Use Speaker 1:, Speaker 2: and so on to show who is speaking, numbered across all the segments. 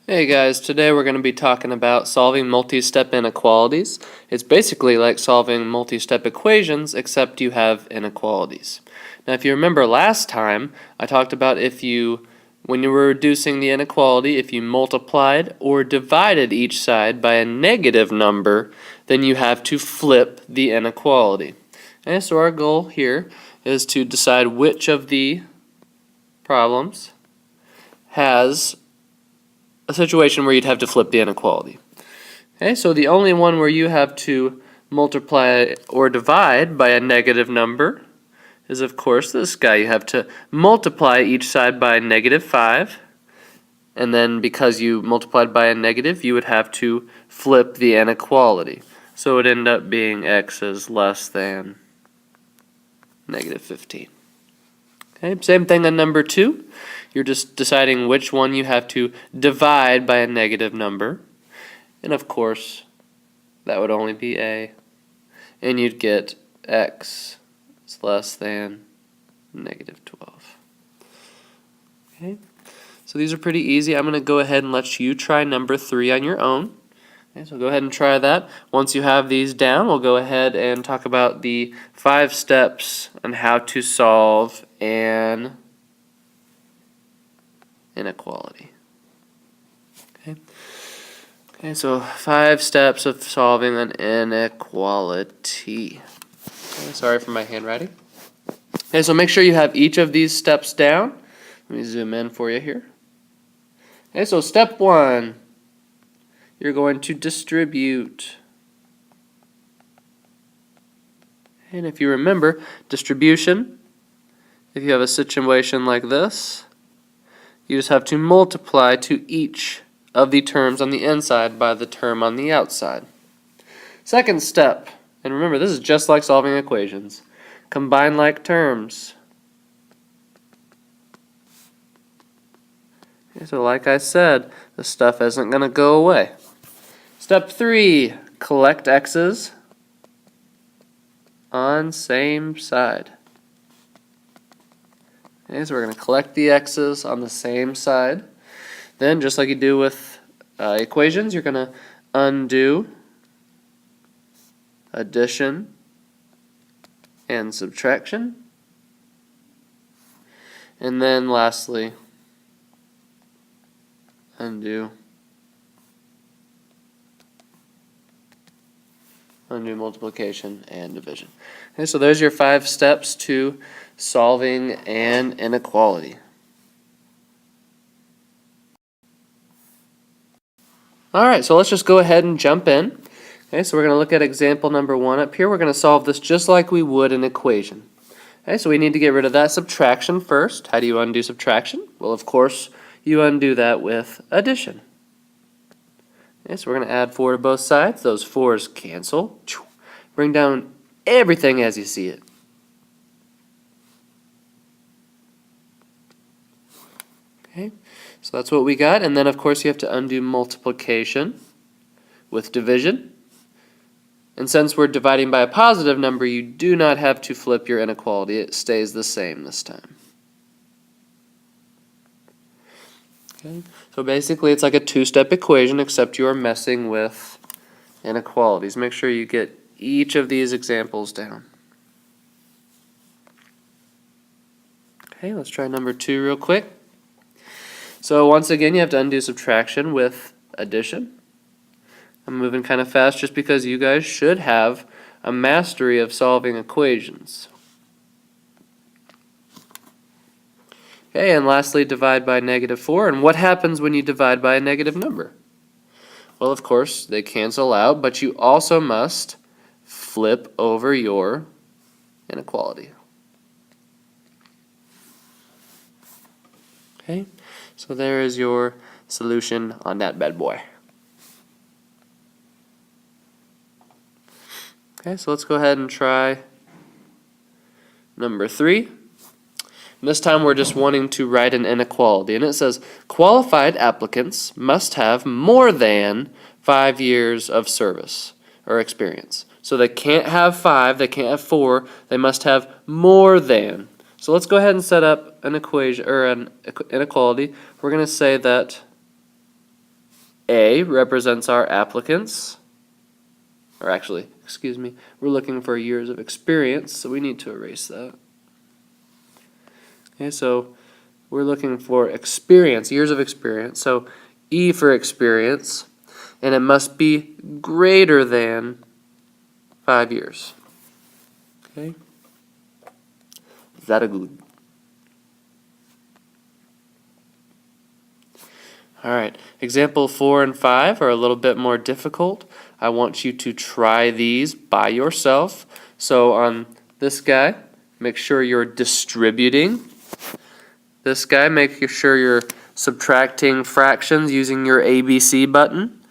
Speaker 1: Hey guys, today we're going to be talking about solving multi-step inequalities. It's basically like solving multi-step equations, except you have inequalities. Now if you remember last time, I talked about when you were reducing the inequality, if you multiplied or divided each side by a negative number, then you have to flip the inequality. Okay, so our goal here is to decide which of the problems has a situation where you'd have to flip the inequality. Okay, so the only one where you have to multiply or divide by a negative number is, of course, this guy. You have to multiply each side by -5, and then because you multiplied by a negative, you would have to flip the inequality. So it would end up being x is less than -15. Okay, same thing on number 2. You're just deciding which one you have to divide by a negative number. And of course, that would only be a. And you'd get x is less than -12. Okay, so these are pretty easy. I'm going to go ahead and let you try number 3 on your own. Okay, so go ahead and try that. Once you have these down, we'll go ahead and talk about the 5 steps on how to solve an inequality. Okay, so 5 steps of solving an inequality. Okay, sorry for my handwriting. Okay, so make sure you have each of these steps down. Let me zoom in for you here. Okay, so step 1, you're going to distribute. And if you remember, distribution, if you have a situation like this, you just have to multiply to each of the terms on the inside by the term on the outside. Second step, and remember this is just like solving equations, combine like terms. Okay, so like I said, the stuff isn't going to go away. Step 3, collect x's on same side. Okay, so we're going to collect the x's on the same side. Then, just like you do with equations, you're going to undo addition and subtraction. And then lastly, undo multiplication and division. Okay, so there's your 5 steps to solving an inequality. Alright, so let's just go ahead and jump in. Okay, so we're going to look at example number 1 up here. We're going to solve this just like we would an equation. Okay, so we need to get rid of that subtraction first. How do you undo subtraction? Well, of course, you undo that with addition. Okay, so we're going to add 4 to both sides. Those 4's cancel. Bring down everything as you see it. Okay, so that's what we got. And then, of course, you have to undo multiplication with division. And since we're dividing by a positive number, you do not have to flip your inequality. It stays the same this time. Okay, so basically it's like a 2-step equation, except you're messing with inequalities. Make sure you get each of these examples down. Okay, let's try number 2 real quick. So once again, you have to undo subtraction with addition. I'm moving kind of fast just because you guys should have a mastery of solving equations. Okay, and lastly, divide by -4. And what happens when you divide by a negative number? Well, of course, they cancel out, but you also must flip over your inequality. Okay, so there is your solution on that bad boy. Okay, so let's go ahead and try number 3. And this time we're just wanting to write an inequality. And it says, qualified applicants must have more than 5 years of service or experience. So they can't have 5, they can't have 4, they must have more than. So let's go ahead and set up an equation or an inequality. We're going to say that A represents our applicants, or actually, excuse me, we're looking for years of experience, so we need to erase that. Okay, so we're looking for experience, years of experience. So E for experience, and it must be greater than 5 years. Okay? Very good. All right, example 4 and 5 are a little bit more difficult. I want you to try these by yourself. So on this guy, make sure you're distributing. This guy, make sure you're subtracting fractions using your ABC button.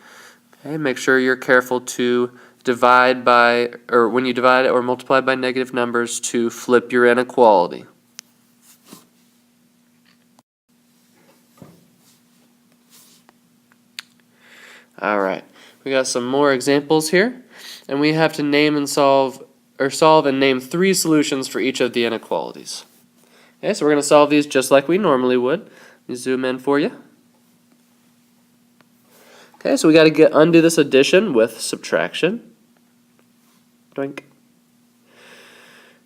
Speaker 1: Okay, make sure you're careful to divide by, or when you divide or multiply by negative numbers, to flip your inequality. All right, we got some more examples here, and we have to name and solve and name 3 solutions for each of the inequalities. Okay, so we're going to solve these just like we normally would. Let me zoom in for you. Okay, so we got to undo this addition with subtraction. Doink.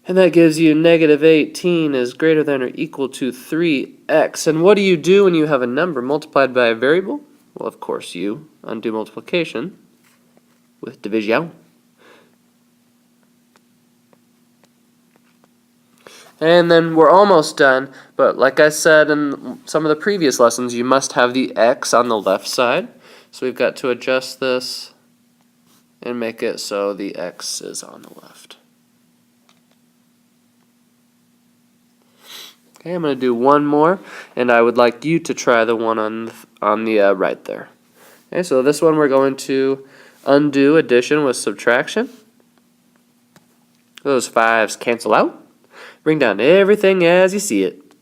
Speaker 1: And that gives you negative 18 is greater than or equal to 3x. And what do you do when you have a number multiplied by a variable? Well, of course, you undo multiplication with division. And then we're almost done, but like I said in some of the previous lessons, you must have the x on the left side. So we've got to adjust this and make it so the x is on the left. Okay, I'm going to do one more, and I would like you to try the one on the right there. Okay, so this one we're going to undo addition with subtraction. Those 5s cancel out. Bring down everything as you see it.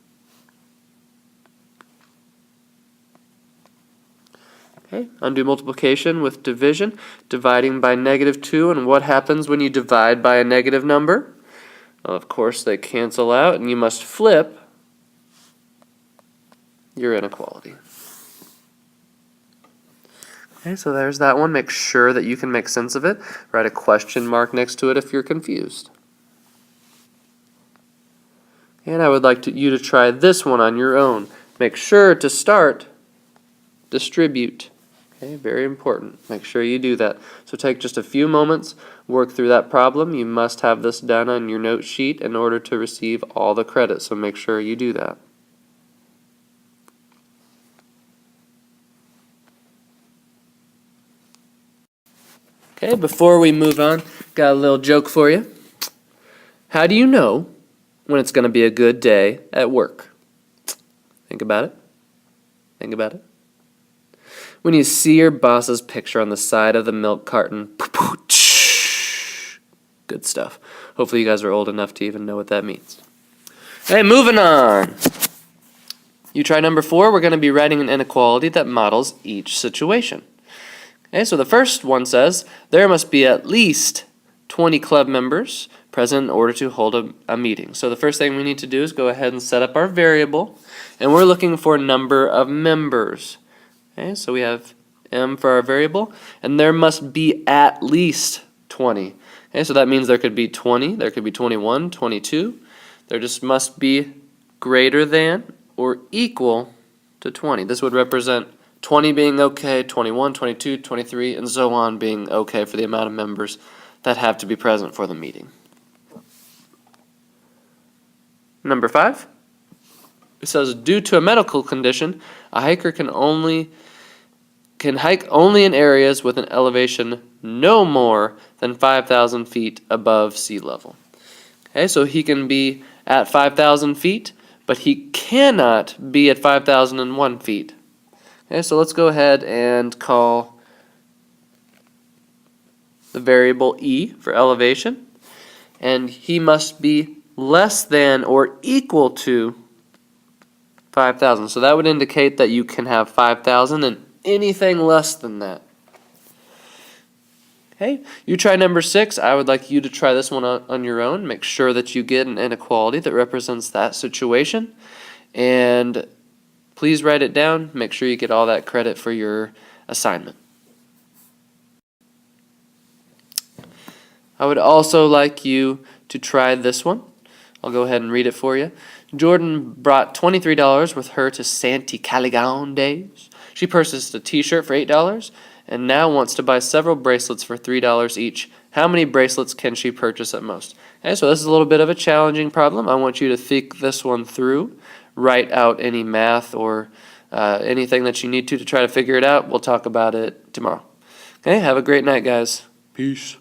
Speaker 1: Okay, undo multiplication with division, dividing by negative 2, and what happens when you divide by a negative number? Well, of course, they cancel out, and you must flip your inequality. Okay, so there's that one. Make sure that you can make sense of it. Write a question mark next to it if you're confused. And I would like you to try this one on your own. Make sure to start, distribute. Okay, very important. Make sure you do that. So take just a few moments, work through that problem. You must have this done on your note sheet in order to receive all the credit, so make sure you do that. Okay, before we move on, got a little joke for you. How do you know when it's going to be a good day at work? Think about it. Think about it. When you see your boss's picture on the side of the milk carton. Good stuff. Hopefully you guys are old enough to even know what that means. Hey, moving on. You try number 4. We're going to be writing an inequality that models each situation. Okay, so the first one says, there must be at least 20 club members present in order to hold a meeting. So the first thing we need to do is go ahead and set up our variable, and we're looking for number of members. Okay, so we have m for our variable, and there must be at least 20. Okay, so that means there could be 20, there could be 21, 22. There just must be greater than or equal to 20. This would represent 20 being okay, 21, 22, 23, and so on being okay for the amount of members that have to be present for the meeting. Number 5, it says, due to a medical condition, a hiker can hike only in areas with an elevation no more than 5,000 feet above sea level. Okay, so he can be at 5,000 feet, but he cannot be at 5,001 feet. Okay, so let's go ahead and call the variable E for elevation, and he must be less than or equal to 5,000. So that would indicate that you can have 5,000 and anything less than that. Okay, you try number 6. I would like you to try this one on your own. Make sure that you get an inequality that represents that situation, and please write it down. Make sure you get all that credit for your assignment. I would also like you to try this one. I'll go ahead and read it for you. Jordan brought $23 with her to Santi Caligan Days. She purchased a t-shirt for $8 and now wants to buy several bracelets for $3 each. How many bracelets can she purchase at most? Okay, so this is a little bit of a challenging problem. I want you to think this one through. Write out any math or anything that you need to try to figure it out. We'll talk about it tomorrow. Okay, have a great night, guys. Peace.